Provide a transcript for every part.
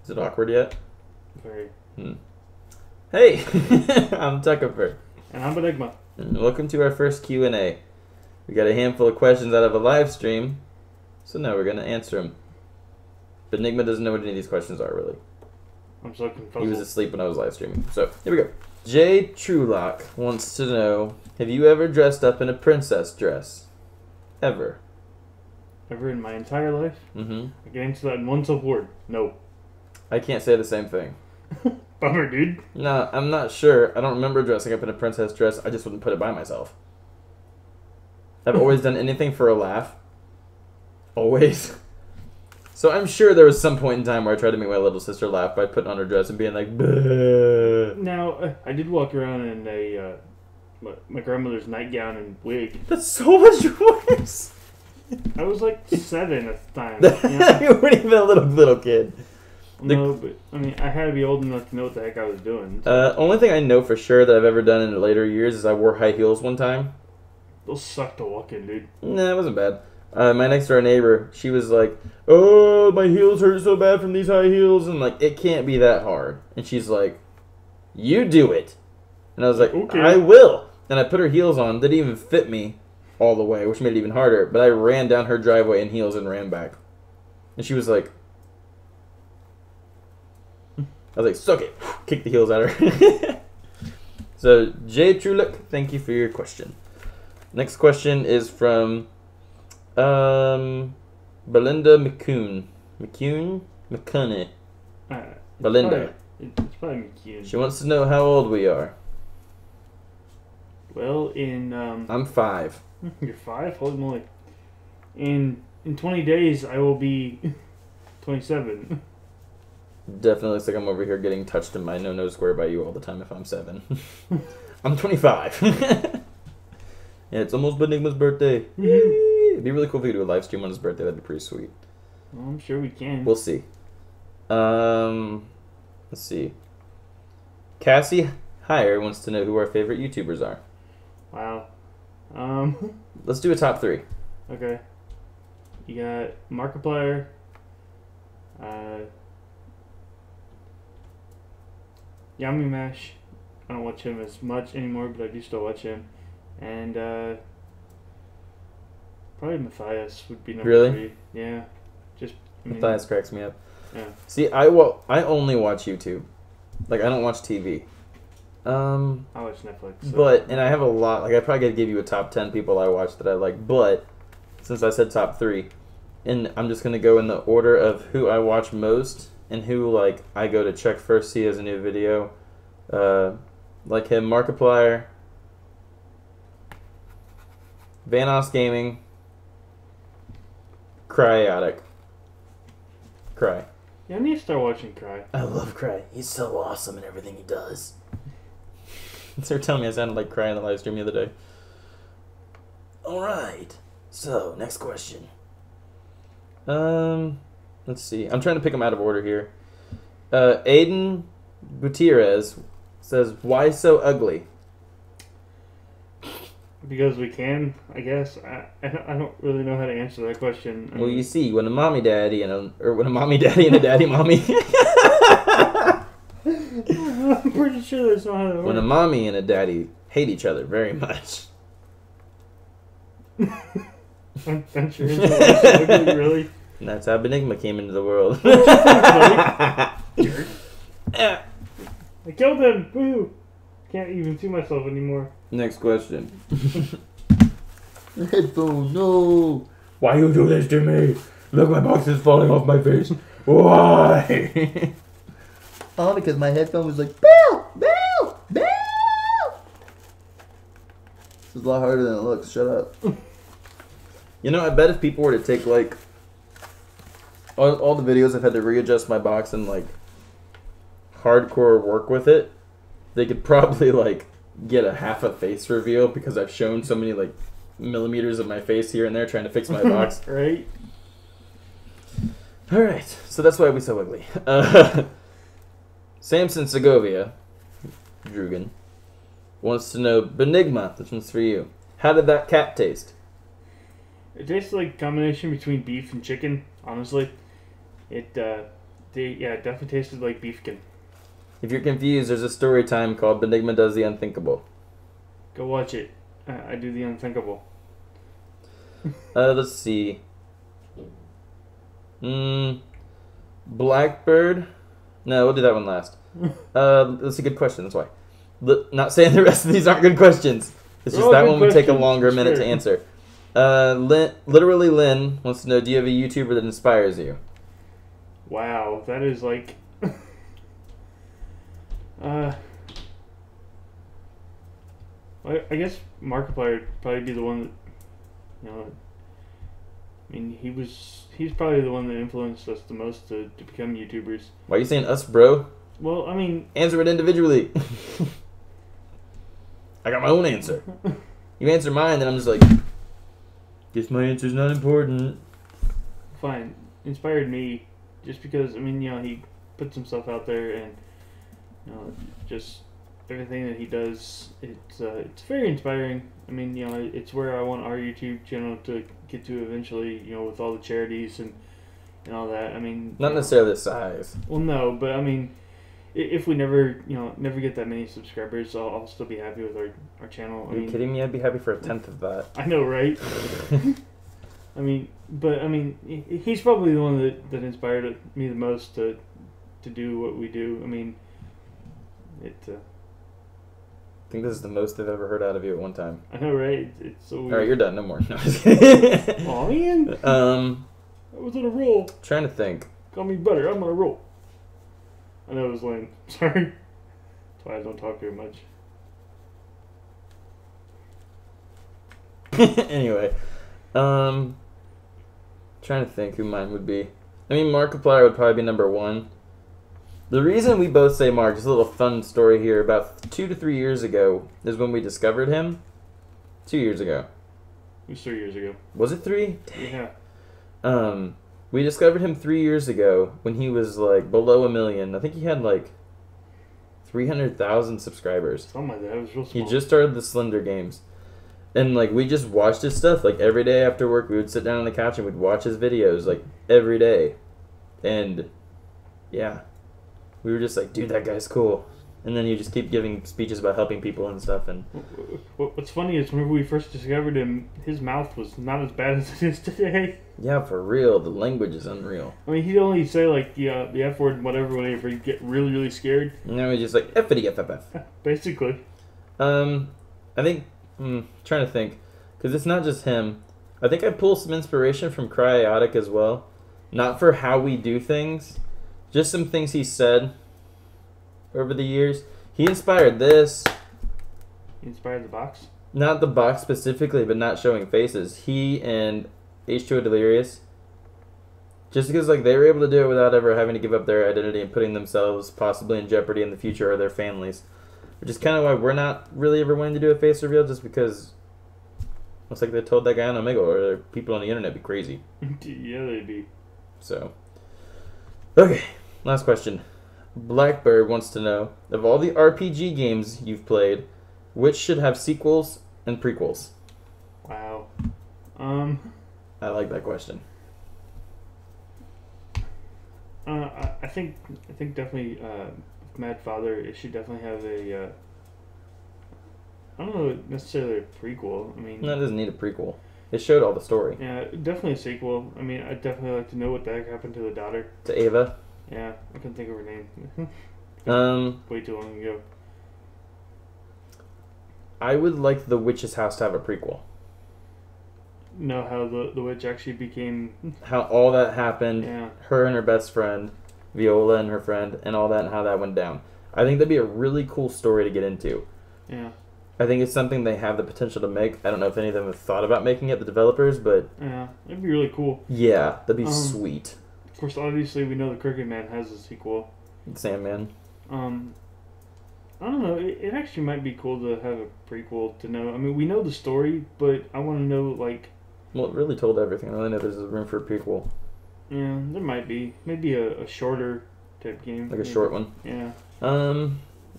Is it awkward yet? Very. Hey, I'm Tuckifer. And I'm Enigma. And welcome to our first Q&A. We got a handful of questions out of a live stream, so now we're going to answer them. But Enigma doesn't know what any of these questions are, really. I'm so confused. He was asleep when I was live streaming. So, here we go. Jay Trulock wants to know, have you ever dressed up in a princess dress? Ever? Ever in my entire life? Mm-hmm. I can answer that in one simple word. No. I can't say the same thing. Bummer, dude. No, I'm not sure. I don't remember dressing up in a princess dress. I just wouldn't put it by myself. I've always done anything for a laugh. Always. So I'm sure there was some point in time where I tried to make my little sister laugh by putting on her dress and being like, "Bleh." Now, I did walk around in a my grandmother's nightgown and wig. That's so much worse. I was like 7 at the time. You weren't even a little kid. No, but I mean, I had to be old enough to know what the heck I was doing. Only thing I know for sure that I've ever done in later years is I wore high heels one time. Those suck to walk in, dude. Nah, it wasn't bad. My next door neighbor, she was like, "Oh, my heels hurt so bad from these high heels." And like, it can't be that hard. And she's like, "You do it." And I was like, Okay. "I will." And I put her heels on. Didn't even fit me all the way, which made it even harder. But I ran down her driveway in heels and ran back. And she was like, I was like, "Suck it." Kick the heels at her. So, Jay Trulick, thank you for your question. Next question is from Belinda McCune. McCunny. Belinda. It's probably McKeon. She wants to know how old we are. Well, in I'm 5. You're 5? Holy moly! In 20 days, I will be 27. Definitely looks like I'm over here getting touched in my no square by you all the time if I'm 7. I'm 25. Yeah, it's almost Benigma's birthday. It'd be really cool if we could do a live stream on his birthday. That'd be pretty sweet. Well, I'm sure we can. We'll see. Let's see. Cassie Hire wants to know who our favorite YouTubers are. Wow. Let's do a top 3. Okay. You got Markiplier. Yummy Mash. I don't watch him as much anymore, but I do still watch him. And probably Matthias would be number Really? 3. Yeah. Just Matthias cracks me up. Yeah. See, I only watch YouTube. Like, I don't watch TV. I watch Netflix. So. But, and I have a lot, like, I probably gotta give you a top 10 people I watch that I like, but, since I said top 3, and I'm just gonna go in the order of who I watch most, and who, like, I go to check first, see he has a new video. Like him, Markiplier, Vanoss Gaming, Cryotic. Cry. Yeah, I need to start watching Cry. I love Cry. He's so awesome in everything he does. They were telling me I sounded like Cry in the live stream the other day. Alright. So, next question. Let's see. I'm trying to pick them out of order here. Aiden Gutierrez says, "Why so ugly?" Because we can, I guess. I don't really know how to answer that question. Well, you see, when a mommy daddy and a daddy mommy. I'm pretty sure that's not how that When a works. mommy and a daddy hate each other very much. I'm sure it's not ugly, really. And that's how Benigma came into the world. Jerk. I killed him! Woo! Can't even see myself anymore. Next question. Headphone, no! Why you do this to me? Look, my box is falling off my face. Why? Oh, because my headphone was like, Bill! Bill! Bill! This is a lot harder than it looks. Shut up. You know, I bet if people were to take, like, all the videos I've had to readjust my box and, like, hardcore work with it, they could probably, like, get a half a face reveal because I've shown so many, like, millimeters of my face here and there trying to fix my box. Right? Alright, so that's why we so ugly. Samson Segovia, Drugan, wants to know, Benigma, this one's for you. How did that cat taste? It tastes like a combination between beef and chicken, honestly. It it definitely tasted like beefkin. If you're confused, there's a story time called Benigma Does the Unthinkable. Go watch it. I do the unthinkable. Let's see. Blackbird. No, we'll do that one last. That's a good question. That's why. Not saying the rest of these aren't good questions. It's just that one would take a longer minute to answer. Literally Lynn wants to know, do you have a YouTuber that inspires you? Wow, that is like... I guess Markiplier would probably be the one that, I mean, he's probably the one that influenced us the most to become YouTubers. Why are you saying us, bro? Well, I mean... Answer it individually. I got my own answer. You answer mine, then I'm just like, guess my answer's not important. Fine. Inspired me just because, I mean, he puts himself out there and, just everything that he does, it's very inspiring. I mean, it's where I want our YouTube channel to get to eventually, with all the charities and all that. I mean... Not necessarily the size. Well, no, but I mean... If we never get that many subscribers, I'll still be happy with our channel. Are you kidding me? I'd be happy for a 10th of that. I know, right? He's probably the one that inspired me the most to do what we do. I mean, I think this is the most I've ever heard out of you at one time. I know, right? It's so weird. All right, you're done. No more. No. Aw, man. I was on a roll. Trying to think. Call me butter. I'm on a roll. I know it was lame. Sorry. That's why I don't talk very much. Anyway, trying to think who mine would be. I mean, Markiplier would probably be number one. The reason we both say Mark, just a little fun story here. About 2 to 3 years ago is when we discovered him. 2 years ago. It was 3 years ago. Was it 3? Yeah. We discovered him 3 years ago when he was like below 1 million. I think he had like 300,000 subscribers. Something like that. It was real small. He just started the Slender Games. And like we just watched his stuff. Like every day after work we would sit down on the couch and we'd watch his videos like every day. And yeah. We were just like, dude, that guy's cool. And then you just keep giving speeches about helping people and stuff. And what's funny is whenever we first discovered him, his mouth was not as bad as it is today. Yeah, for real. The language is unreal. I mean, he'd only say like the F word and whatever whenever he'd get really, really scared. And now he's just like, F-itty F-F-F. Basically. I think, trying to think, because it's not just him. I think I pull some inspiration from Cryotic as well. Not for how we do things, just some things he said over the years. He inspired this. He inspired the box? Not the box specifically, but not showing faces. He and H2O Delirious. Just because like they were able to do it without ever having to give up their identity and putting themselves possibly in jeopardy in the future or their families. Which is kind of why we're not really ever wanting to do a face reveal, just because looks like they told that guy on Omegle or people on the internet be crazy. Yeah, they'd be. So, okay, last question. Blackbird wants to know, of all the RPG games you've played, which should have sequels and prequels? Wow. I like that question. I think definitely Mad Father. It should definitely have a. I don't know necessarily a prequel. I mean, No, it doesn't need a prequel. It showed all the story. Yeah, definitely a sequel. I mean, I'd definitely like to know what the heck happened to the daughter. To Ava. Yeah, I couldn't think of her name. Way too long ago. I would like The Witch's House to have a prequel. Know how the witch actually became. How all that happened. Yeah. Her and her best friend, Viola and her friend, and all that, and how that went down. I think that'd be a really cool story to get into. Yeah. I think it's something they have the potential to make. I don't know if any of them have thought about making it, the developers, but Yeah, it'd be really cool. yeah, that'd be sweet. Of course, obviously, we know the Crooked Man has a sequel. Sandman. I don't know. It actually might be cool to have a prequel to know. I mean, we know the story, but I want to know, like... Well, it really told everything. I really know there's room for a prequel. Yeah, there might be. Maybe a shorter type game. Like a short one. Yeah.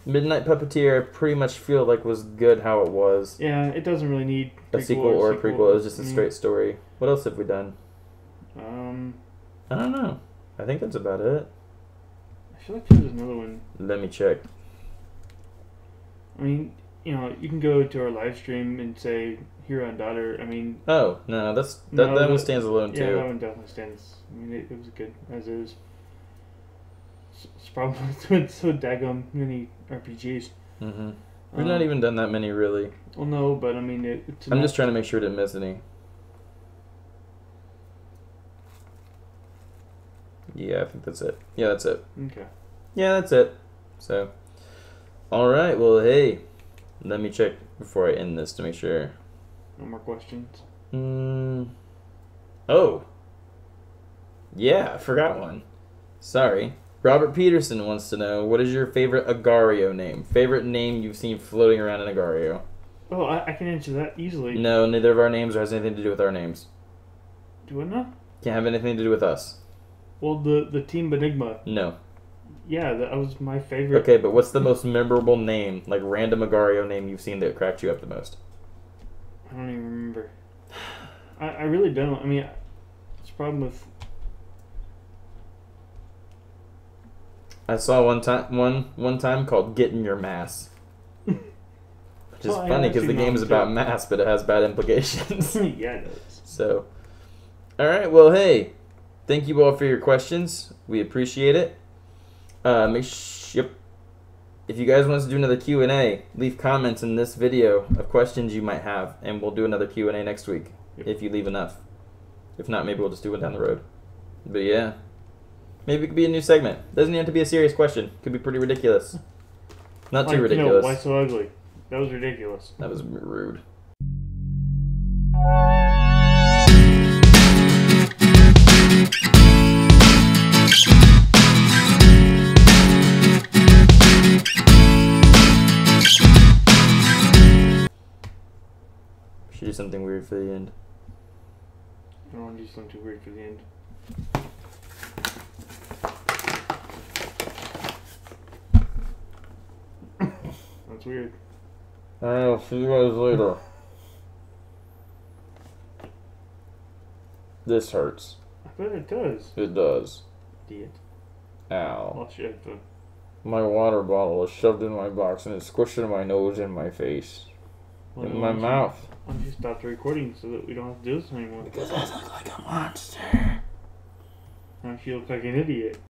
Midnight Puppeteer, I pretty much feel like was good how it was. Yeah, it doesn't really need A sequel or a prequel. It was just a straight story. What else have we done? I don't know. I think that's about it. feel like there was another one. Let me check. I mean, you know, you can go to our live stream and say Hero and Daughter. I mean, Oh no, that No, one but- stands alone yeah, that too. one definitely stands. I mean, it was good as is. It's probably so daggum many RPGs. Mm-hmm. We've not even done that many really. Well, no, but I mean, it's I'm just trying to make sure to miss any. Yeah, I think that's it. Yeah, that's it. Okay. Yeah, that's it. So, all right. Well, hey, let me check before I end this to make sure. No more questions. Oh. Yeah, I forgot one. Sorry. Robert Peterson wants to know, what is your favorite Agario name? Favorite name you've seen floating around in Agario? Oh, I can answer that easily. No, neither of our names has anything to do with our names. Do it not? Can't have anything to do with us. Well, the Team Benigma. No. Yeah, that was my favorite. Okay, but what's the most memorable name, like random Agario name you've seen that cracked you up the most? I don't even remember. I really don't. I mean, it's a problem with. I saw one time called "Getting Your Mass," which is Oh, I funny have because the seen that game's one, about too. mass, but it has bad implications. Yeah, it does. So, all right. Well, hey, thank you all for your questions. We appreciate it. Yep. If you guys want us to do another Q&A, leave comments in this video of questions you might have, and we'll do another Q&A next week Yep. if you leave enough. If not, maybe we'll just do one down the road. But yeah, maybe it could be a new segment. Doesn't have to be a serious question. Could be pretty ridiculous. Not too Like, ridiculous. why so ugly? That was ridiculous. That was rude. Should do something weird for the end. I don't want to do something too weird for the end. That's weird. I'll see you guys later. This hurts. I bet it does. It does. Idiot. Ow. Lost your headphone. My water bottle is shoved in my box and it's squished in my nose and my face. Well, In why my don't you- mouth. Why don't you stop the recording so that we don't have to do this anymore? Because I look like a monster. Now you look like an idiot.